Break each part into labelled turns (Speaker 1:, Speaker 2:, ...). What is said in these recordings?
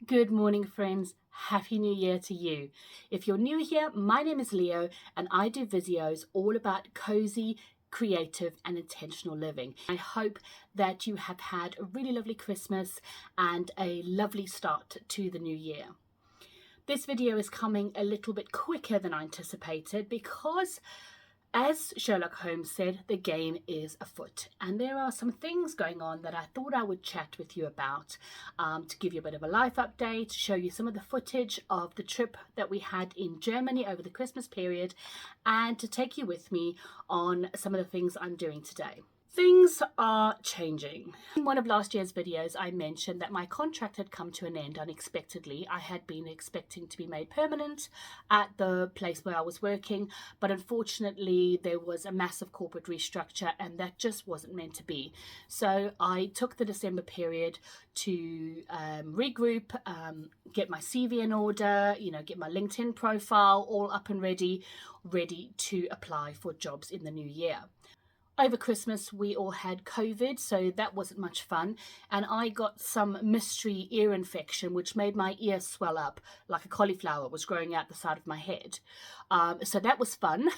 Speaker 1: Good morning, friends. Happy New Year to you. If you're new here, my name is Leo and I do videos all about cozy, creative and intentional living. I hope that you have had a really lovely Christmas and a lovely start to the new year. This video is coming a little bit quicker than I anticipated because, as Sherlock Holmes said, the game is afoot, and there are some things going on that I thought I would chat with you about, to give you a bit of a life update, to show you some of the footage of the trip that we had in Germany over the Christmas period, and to take you with me on some of the things I'm doing today. Things are changing. In one of last year's videos, I mentioned that my contract had come to an end unexpectedly. I had been expecting to be made permanent at the place where I was working, but unfortunately there was a massive corporate restructure and that just wasn't meant to be. So I took the December period to regroup, get my CV in order, get my LinkedIn profile all up and ready to apply for jobs in the new year. Over Christmas, we all had COVID, so that wasn't much fun. And I got some mystery ear infection, which made my ear swell up like a cauliflower was growing out the side of my head. So that was fun.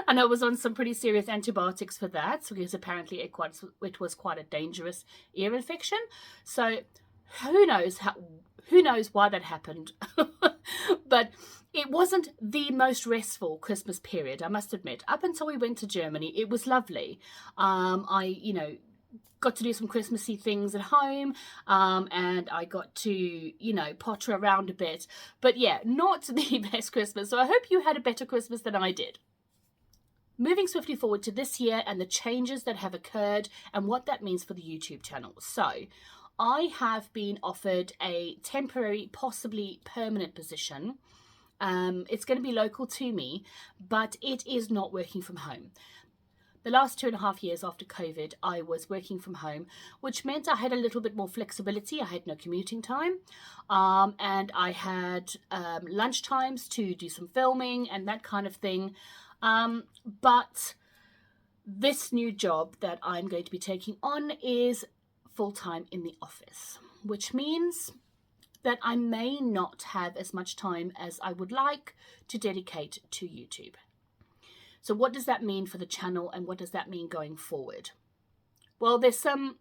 Speaker 1: And I was on some pretty serious antibiotics for that, because apparently it was quite a dangerous ear infection. So who knows why that happened. But it wasn't the most restful Christmas period, I must admit. Up until we went to Germany, it was lovely. I got to do some Christmassy things at home, and I got to, potter around a bit. But yeah, not the best Christmas. So I hope you had a better Christmas than I did. Moving swiftly forward to this year and the changes that have occurred and what that means for the YouTube channel. So I have been offered a temporary, possibly permanent position. It's going to be local to me, but it is not working from home. The last 2.5 years after COVID, I was working from home, which meant I had a little bit more flexibility. I had no commuting time, and I had lunch times to do some filming and that kind of thing. But this new job that I'm going to be taking on is full-time in the office, which means that I may not have as much time as I would like to dedicate to YouTube. So what does that mean for the channel and what does that mean going forward? Well, there's some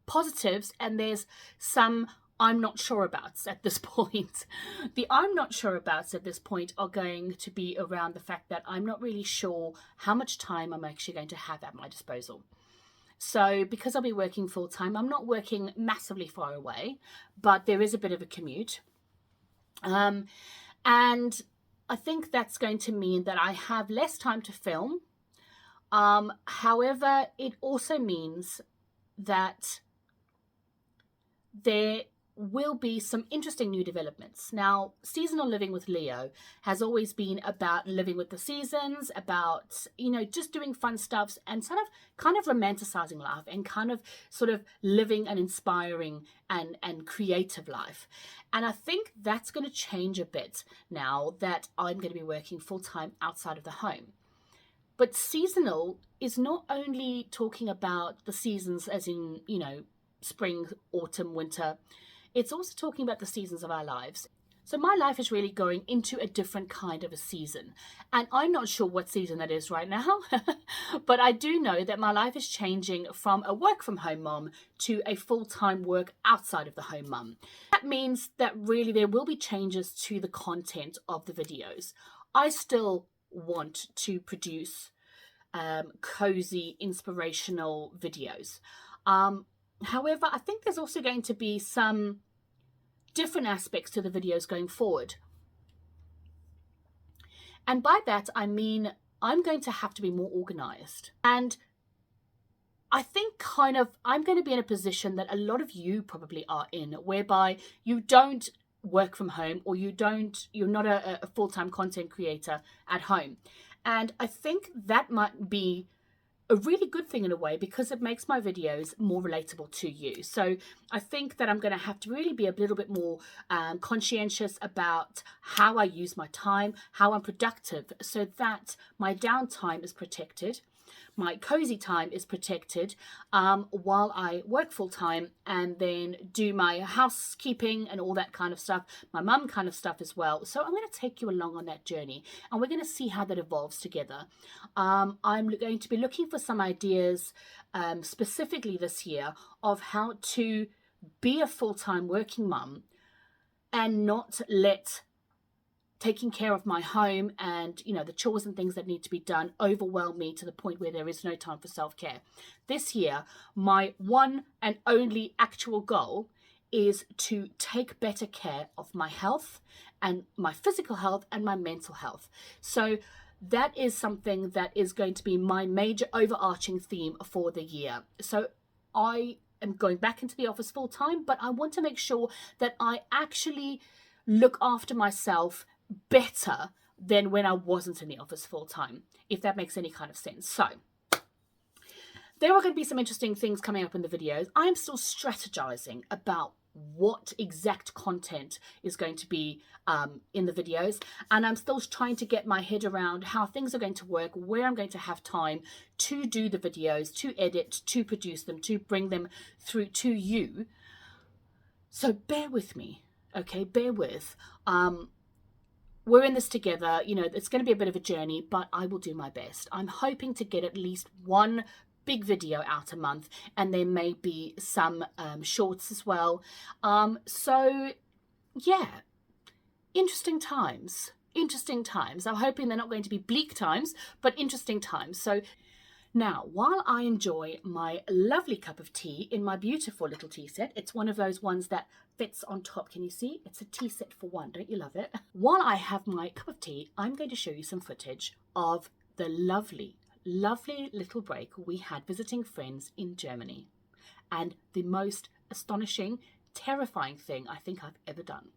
Speaker 1: positives and there's some I'm not sure about at this point. The I'm not sure about at this point are going to be around the fact that I'm not really sure how much time I'm actually going to have at my disposal. So because I'll be working full time, I'm not working massively far away, but there is a bit of a commute. And I think that's going to mean that I have less time to film. However, it also means that there will be some interesting new developments. Now, seasonal living with Leo has always been about living with the seasons, about, just doing fun stuff and kind of romanticizing life and kind of sort of living an inspiring and creative life. And I think that's going to change a bit now that I'm going to be working full-time outside of the home. But seasonal is not only talking about the seasons as in, spring, autumn, winter. It's also talking about the seasons of our lives. So my life is really going into a different kind of a season. And I'm not sure what season that is right now, but I do know that my life is changing from a work from home mom to a full-time work outside of the home mom. That means that really there will be changes to the content of the videos. I still want to produce cozy, inspirational videos. However, I think there's also going to be some different aspects to the videos going forward. And by that, I mean, I'm going to have to be more organized. And I think I'm going to be in a position that a lot of you probably are in, whereby you don't work from home or you're not a full-time content creator at home. And I think that might be a really good thing in a way because it makes my videos more relatable to you. So I think that I'm going to have to really be a little bit more conscientious about how I use my time, how I'm productive, so that my downtime is protected, my cozy time is protected while I work full time and then do my housekeeping and all that kind of stuff, my mum kind of stuff as well. So I'm going to take you along on that journey and we're going to see how that evolves together. I'm going to be looking for some ideas specifically this year of how to be a full-time working mum and not let taking care of my home and, you know, the chores and things that need to be done overwhelm me to the point where there is no time for self-care. This year, my one and only actual goal is to take better care of my health and my physical health and my mental health. So that is something that is going to be my major overarching theme for the year. So I am going back into the office full time, but I want to make sure that I actually look after myself better than when I wasn't in the office full time, if that makes any kind of sense. So there are going to be some interesting things coming up in the videos. I'm still strategizing about what exact content is going to be in the videos, and I'm still trying to get my head around how things are going to work, where I'm going to have time to do the videos, to edit, to produce them, to bring them through to you. So bear with me, okay? Bear with. We're in this together. You know, it's going to be a bit of a journey, but I will do my best. I'm hoping to get at least one big video out a month, and there may be some shorts as well. So yeah, interesting times. I'm hoping they're not going to be bleak times, but interesting times. So now, while I enjoy my lovely cup of tea in my beautiful little tea set, it's one of those ones that fits on top. Can you see? It's a tea set for one. Don't you love it? While I have my cup of tea, I'm going to show you some footage of the lovely little break we had visiting friends in Germany, and the most astonishing, terrifying thing I think I've ever done.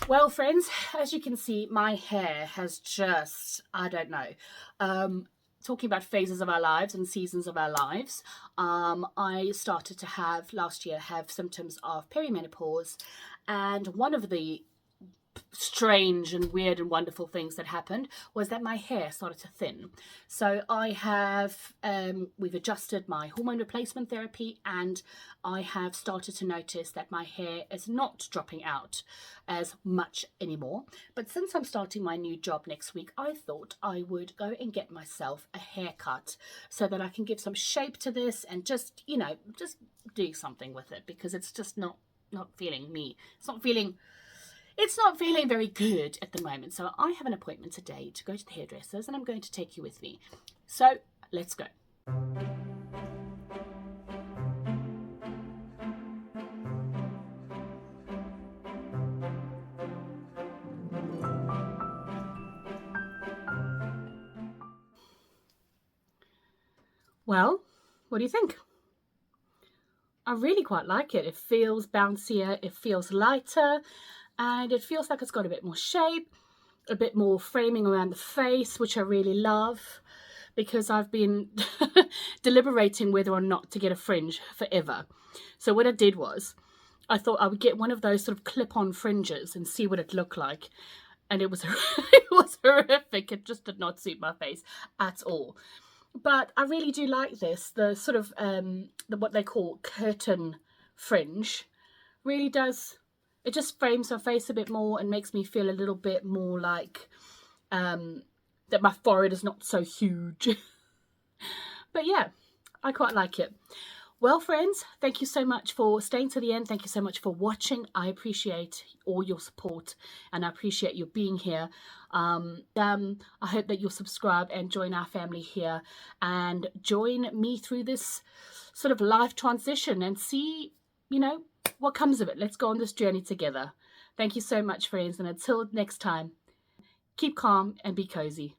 Speaker 1: Well, friends, as you can see, my hair has just, I don't know, talking about phases of our lives and seasons of our lives. I started to last year, have symptoms of perimenopause, and one of the strange and weird and wonderful things that happened was that my hair started to thin. So I have we've adjusted my hormone replacement therapy, and I have started to notice that my hair is not dropping out as much anymore. But since I'm starting my new job next week, I thought I would go and get myself a haircut so that I can give some shape to this and just, you know, just do something with it, because it's just not feeling me. It's not feeling very good at the moment. So I have an appointment today to go to the hairdressers, and I'm going to take you with me. So let's go. Well, what do you think? I really quite like it. It feels bouncier, it feels lighter, and it feels like it's got a bit more shape, a bit more framing around the face, which I really love, because I've been deliberating whether or not to get a fringe forever. So what I did was, I thought I would get one of those sort of clip-on fringes and see what it looked like. And it was it was horrific. It just did not suit my face at all. But I really do like this. The sort of what they call curtain fringe really does, it just frames my face a bit more and makes me feel a little bit more like that my forehead is not so huge. But yeah, I quite like it. Well, friends, thank you so much for staying to the end. Thank you so much for watching. I appreciate all your support, and I appreciate you being here. I hope that you'll subscribe and join our family here and join me through this sort of life transition and see, you know, what comes of it. Let's go on this journey together. Thank you so much, friends, and until next time, keep calm and be cozy.